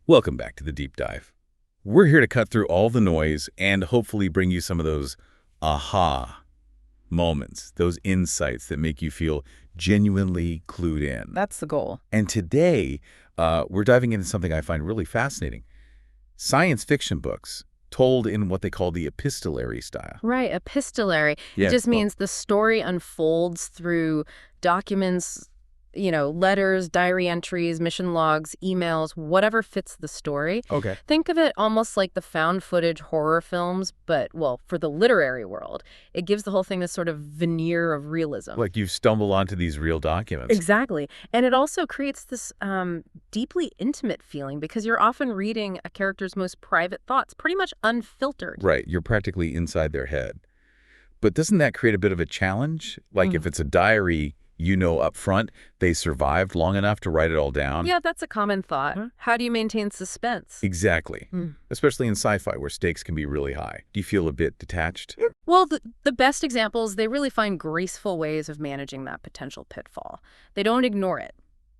Welcome back to the Deep Dive. We're here to cut through all the noise and hopefully bring you some of those aha moments, those insights that make you feel genuinely clued in. That's the goal. And today, we're diving into something I find really fascinating. Science fiction books told in what they call the epistolary style. Right, epistolary. Yeah, It just means the story unfolds through documents, letters, diary entries, mission logs, emails, whatever fits the story. Okay. Think of it almost like the found footage horror films, but, well, for the literary world. It gives the whole thing this sort of veneer of realism. Like you stumble onto these real documents. Exactly. And it also creates this deeply intimate feeling because you're often reading a character's most private thoughts, pretty much unfiltered. Right, you're practically inside their head. But doesn't that create a bit of a challenge? Like if it's a diary, up front, they survived long enough to write it all down? Yeah, that's a common thought. How do you maintain suspense? Exactly. Especially in sci-fi where stakes can be really high. Do you feel a bit detached? Well, the best examples, they really find graceful ways of managing that potential pitfall. They don't ignore it.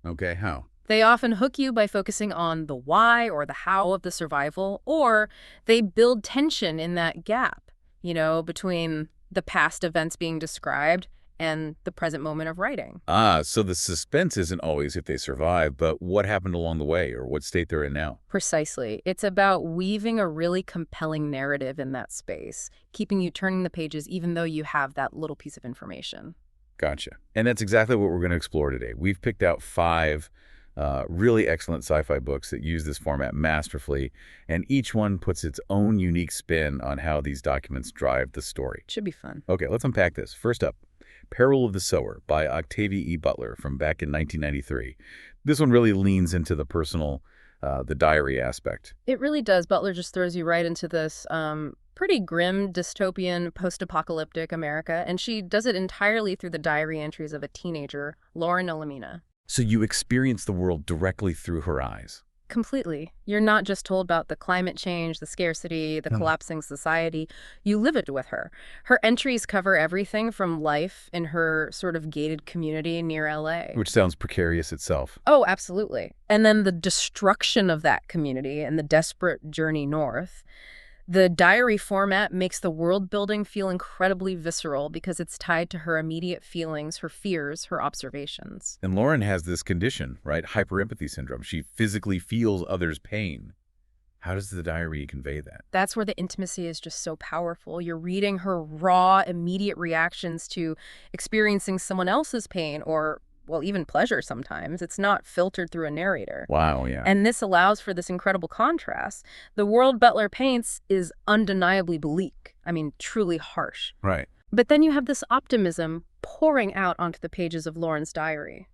Okay, how? They often hook you by focusing on the why or the how of the survival, or they build tension in that gap, between the past events being described and the present moment of writing. So the suspense isn't always if they survive, but what happened along the way or what state they're in now. Precisely. It's about weaving a really compelling narrative in that space, keeping you turning the pages even though you have that little piece of information. Gotcha. And that's exactly what we're going to explore today. We've picked out 5 really excellent sci-fi books that use this format masterfully, and each one puts its own unique spin on how these documents drive the story. Should be fun. Okay, let's unpack this. First up, Peril of the Sower by Octavia E. Butler from back in 1993. This one really leans into the personal, the diary aspect. It really does. Butler just throws you right into this pretty grim, dystopian, post-apocalyptic America, and she does it entirely through the diary entries of a teenager, Lauren Olamina. So you experience the world directly through her eyes. Completely. You're not just told about the climate change, the scarcity, the collapsing society. You live it with her. Her entries cover everything from life in her sort of gated community near LA. Which sounds precarious itself. Oh, absolutely. And then the destruction of that community and the desperate journey north. The diary format makes the world building feel incredibly visceral because it's tied to her immediate feelings, her fears, her observations. And Lauren has this condition, right? Hyperempathy syndrome. She physically feels others' pain. How does the diary convey that? That's where the intimacy is just so powerful. You're reading her raw, immediate reactions to experiencing someone else's pain or, well, even pleasure sometimes. It's not filtered through a narrator. Wow, yeah. And this allows for this incredible contrast. The world Butler paints is undeniably bleak. I mean, truly harsh. Right. But then you have this optimism pouring out onto the pages of Lauren's diary.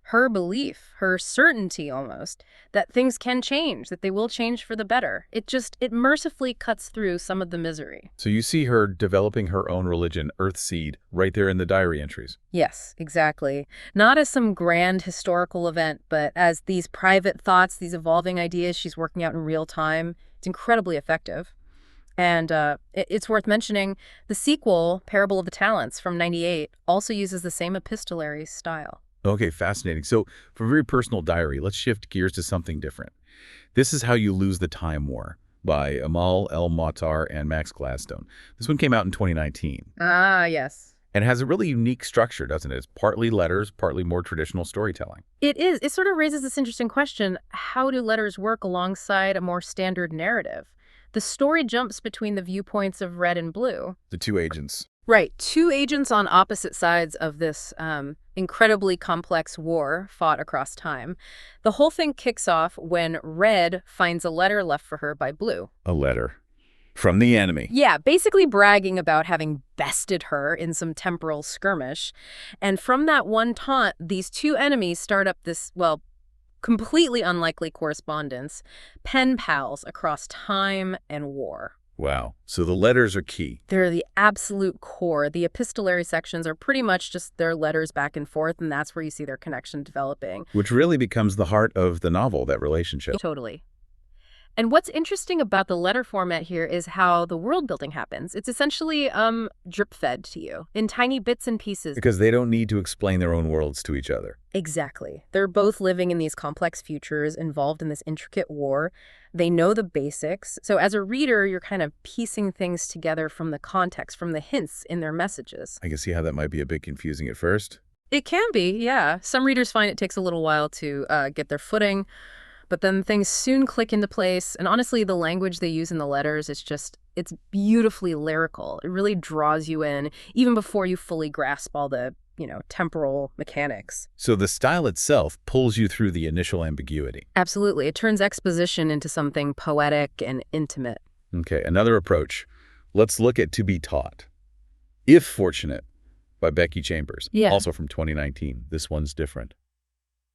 Her belief, her certainty almost, that things can change, that they will change for the better. It mercifully cuts through some of the misery. So you see her developing her own religion, Earthseed, right there in the diary entries. Yes, exactly. Not as some grand historical event, but as these private thoughts, these evolving ideas she's working out in real time. It's incredibly effective. And it's worth mentioning the sequel, Parable of the Talents from '98, also uses the same epistolary style. Okay, fascinating. So for a very personal diary, let's shift gears to something different. This is How You Lose the Time War by Amal, El-Mohtar, and Max Gladstone. This one came out in 2019. Ah, yes. And has a really unique structure, doesn't it? It's partly letters, partly more traditional storytelling. It is. It sort of raises this interesting question. How do letters work alongside a more standard narrative? The story jumps between the viewpoints of Red and Blue. The 2 agents. Right. 2 agents on opposite sides of this incredibly complex war fought across time. The whole thing kicks off when Red finds a letter left for her by Blue. A letter. From the enemy. Yeah, basically bragging about having bested her in some temporal skirmish. And from that one taunt, these 2 enemies start up this, well, completely unlikely correspondence, pen pals across time and war. Wow. So the letters are key. They're the absolute core. The epistolary sections are pretty much just their letters back and forth, and that's where you see their connection developing. Which really becomes the heart of the novel, that relationship. Totally. And what's interesting about the letter format here is how the world building happens. It's essentially drip fed to you in tiny bits and pieces. Because they don't need to explain their own worlds to each other. Exactly. They're both living in these complex futures, involved in this intricate war. They know the basics. So as a reader, you're kind of piecing things together from the context, from the hints in their messages. I can see how that might be a bit confusing at first. It can be, yeah. Some readers find it takes a little while to get their footing, but then things soon click into place. And honestly, the language they use in the letters, it's beautifully lyrical. It really draws you in, even before you fully grasp all the, temporal mechanics. So the style itself pulls you through the initial ambiguity. Absolutely. It turns exposition into something poetic and intimate. Okay, another approach. Let's look at To Be Taught. If Fortunate by Becky Chambers, Yeah. also from 2019. This one's different.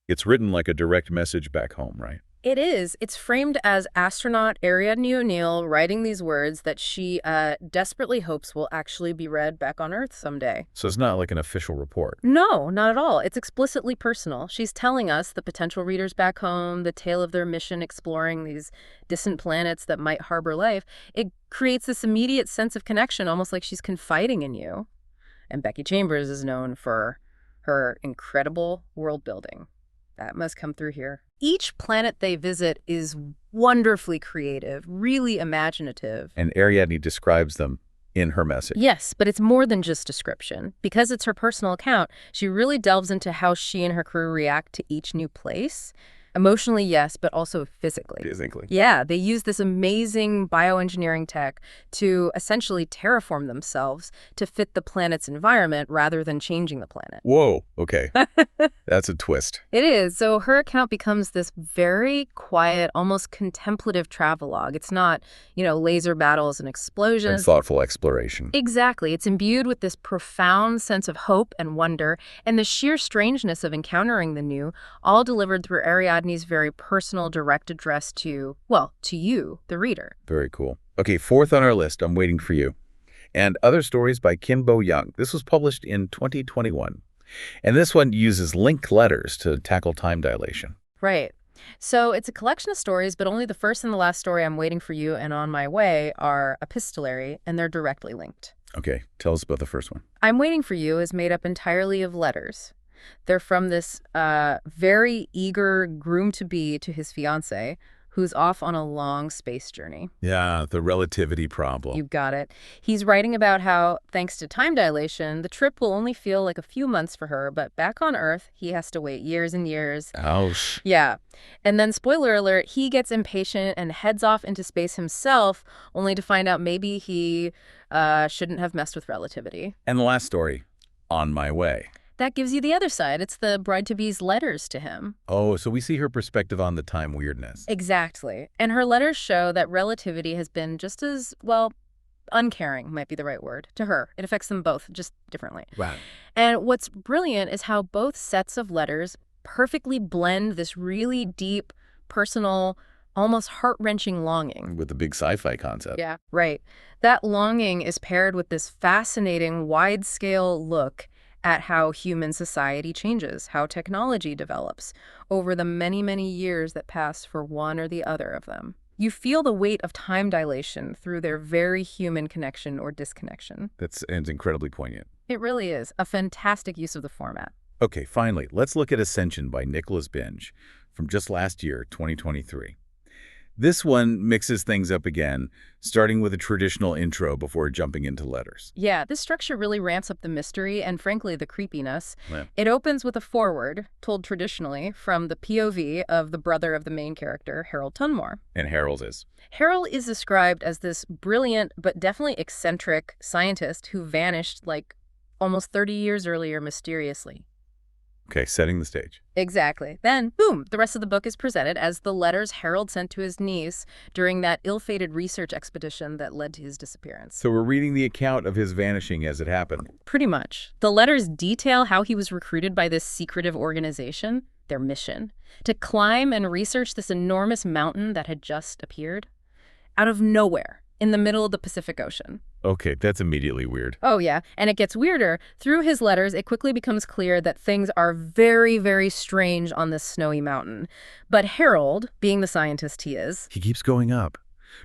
It's written like a direct message back home, right? It is. It's framed as astronaut Ariadne O'Neill writing these words that she desperately hopes will actually be read back on Earth someday. So it's not like an official report. No, not at all. It's explicitly personal. She's telling us, the potential readers back home, the tale of their mission exploring these distant planets that might harbor life. It creates this immediate sense of connection, almost like she's confiding in you. And Becky Chambers is known for her incredible world building. That must come through here. Each planet they visit is wonderfully creative, really imaginative. And Ariadne describes them in her message. Yes, but it's more than just description. Because it's her personal account, she really delves into how she and her crew react to each new place. Emotionally, yes, but also physically. Physically. Yeah, they use this amazing bioengineering tech to essentially terraform themselves to fit the planet's environment rather than changing the planet. Whoa, okay. That's a twist. It is. So her account becomes this very quiet, almost contemplative travelogue. It's not, laser battles and explosions. And thoughtful exploration. Exactly. It's imbued with this profound sense of hope and wonder and the sheer strangeness of encountering the new, all delivered through Ariadne's very personal, direct address to you, the reader. Very cool. Okay, fourth on our list, I'm Waiting for You. And Other Stories by Kim Bo-young. This was published in 2021. And this one uses linked letters to tackle time dilation. Right. So it's a collection of stories, but only the first and the last story, I'm Waiting for You and On My Way, are epistolary, and they're directly linked. Okay, tell us about the first one. I'm Waiting for You is made up entirely of letters. They're from this very eager groom-to-be to his fiancée, who's off on a long space journey. Yeah, the relativity problem. You got it. He's writing about how, thanks to time dilation, the trip will only feel like a few months for her, but back on Earth, he has to wait years and years. Ouch. Yeah. And then, spoiler alert, he gets impatient and heads off into space himself, only to find out maybe he shouldn't have messed with relativity. And the last story, On My Way. That gives you the other side. It's the bride-to-be's letters to him. Oh, so we see her perspective on the time weirdness. Exactly. And her letters show that relativity has been just as, uncaring might be the right word, to her. It affects them both, just differently. Wow. And what's brilliant is how both sets of letters perfectly blend this really deep, personal, almost heart-wrenching longing. With the big sci-fi concept. Yeah, right. That longing is paired with this fascinating, wide-scale look at how human society changes, how technology develops over the many, many years that pass for one or the other of them. You feel the weight of time dilation through their very human connection or disconnection. That's incredibly poignant. It really is a fantastic use of the format. Okay, finally, let's look at Ascension by Nicholas Binge from just last year, 2023. This one mixes things up again, starting with a traditional intro before jumping into letters. Yeah, this structure really ramps up the mystery and, frankly, the creepiness. Yeah. It opens with a foreword, told traditionally, from the POV of the brother of the main character, Harold Tunmore. And Harold is. Harold is described as this brilliant but definitely eccentric scientist who vanished almost 30 years earlier mysteriously. Okay, setting the stage. Exactly. Then, boom, the rest of the book is presented as the letters Harold sent to his niece during that ill-fated research expedition that led to his disappearance. So we're reading the account of his vanishing as it happened. Pretty much. The letters detail how he was recruited by this secretive organization, their mission, to climb and research this enormous mountain that had just appeared out of nowhere in the middle of the Pacific Ocean. Okay, that's immediately weird. Oh, yeah. And it gets weirder. Through his letters, it quickly becomes clear that things are very, very strange on this snowy mountain. But Harold, being the scientist he is, He keeps going up,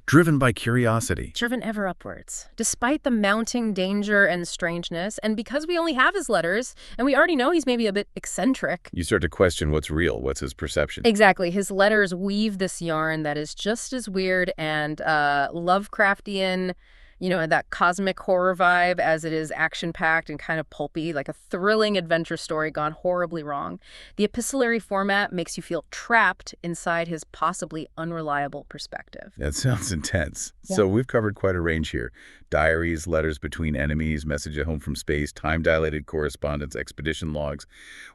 driven by curiosity. driven ever upwards, despite the mounting danger and strangeness. And because we only have his letters, and we already know he's maybe a bit eccentric. You start to question what's real, what's his perception. Exactly. His letters weave this yarn that is just as weird and Lovecraftian, that cosmic horror vibe as it is action-packed and kind of pulpy, like a thrilling adventure story gone horribly wrong. The epistolary format makes you feel trapped inside his possibly unreliable perspective. That sounds intense. Yeah. So we've covered quite a range here. Diaries, letters between enemies, message at home from space, time-dilated correspondence, expedition logs.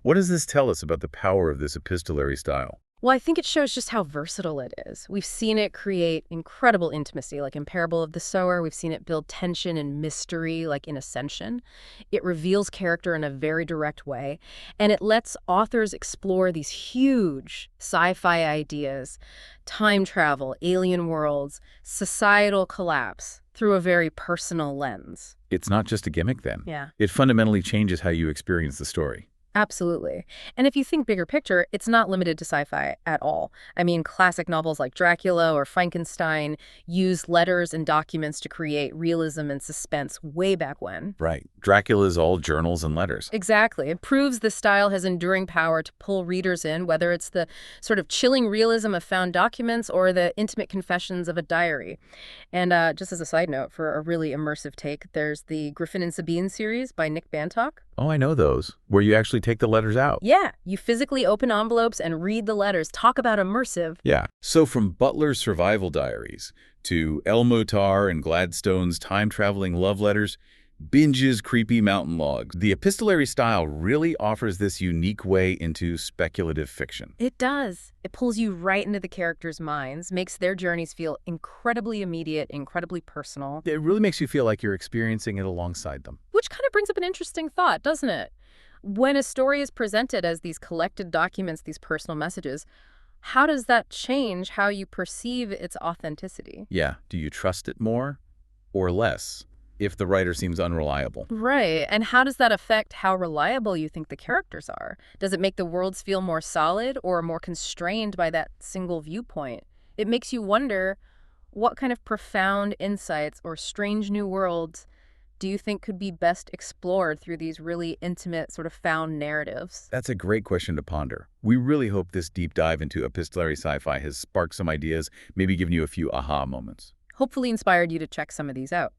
What does this tell us about the power of this epistolary style? Well, I think it shows just how versatile it is. We've seen it create incredible intimacy, like in Parable of the Sower. We've seen it build tension and mystery, like in Ascension. It reveals character in a very direct way, and it lets authors explore these huge sci-fi ideas, time travel, alien worlds, societal collapse, through a very personal lens. It's not just a gimmick, then. Yeah. It fundamentally changes how you experience the story. Absolutely. And if you think bigger picture, it's not limited to sci-fi at all. I mean, classic novels like Dracula or Frankenstein used letters and documents to create realism and suspense way back when. Right. Dracula's all journals and letters. Exactly. It proves the style has enduring power to pull readers in, whether it's the sort of chilling realism of found documents or the intimate confessions of a diary. And just as a side note, for a really immersive take, there's the Griffin and Sabine series by Nick Bantock. Oh, I know those, where you actually take the letters out. Yeah, you physically open envelopes and read the letters. Talk about immersive. Yeah. So from Butler's survival diaries to El-Mohtar and Gladstone's time-traveling love letters, Binge's creepy mountain logs, the epistolary style really offers this unique way into speculative fiction. It does. It pulls you right into the characters' minds, makes their journeys feel incredibly immediate, incredibly personal. It really makes you feel like you're experiencing it alongside them. Which kind of brings up an interesting thought, doesn't it? When a story is presented as these collected documents, these personal messages, how does that change how you perceive its authenticity? Yeah. Do you trust it more or less if the writer seems unreliable? Right. And how does that affect how reliable you think the characters are? Does it make the worlds feel more solid or more constrained by that single viewpoint? It makes you wonder, what kind of profound insights or strange new worlds do you think could be best explored through these really intimate, sort of found narratives? That's a great question to ponder. We really hope this deep dive into epistolary sci-fi has sparked some ideas, maybe given you a few aha moments. Hopefully inspired you to check some of these out.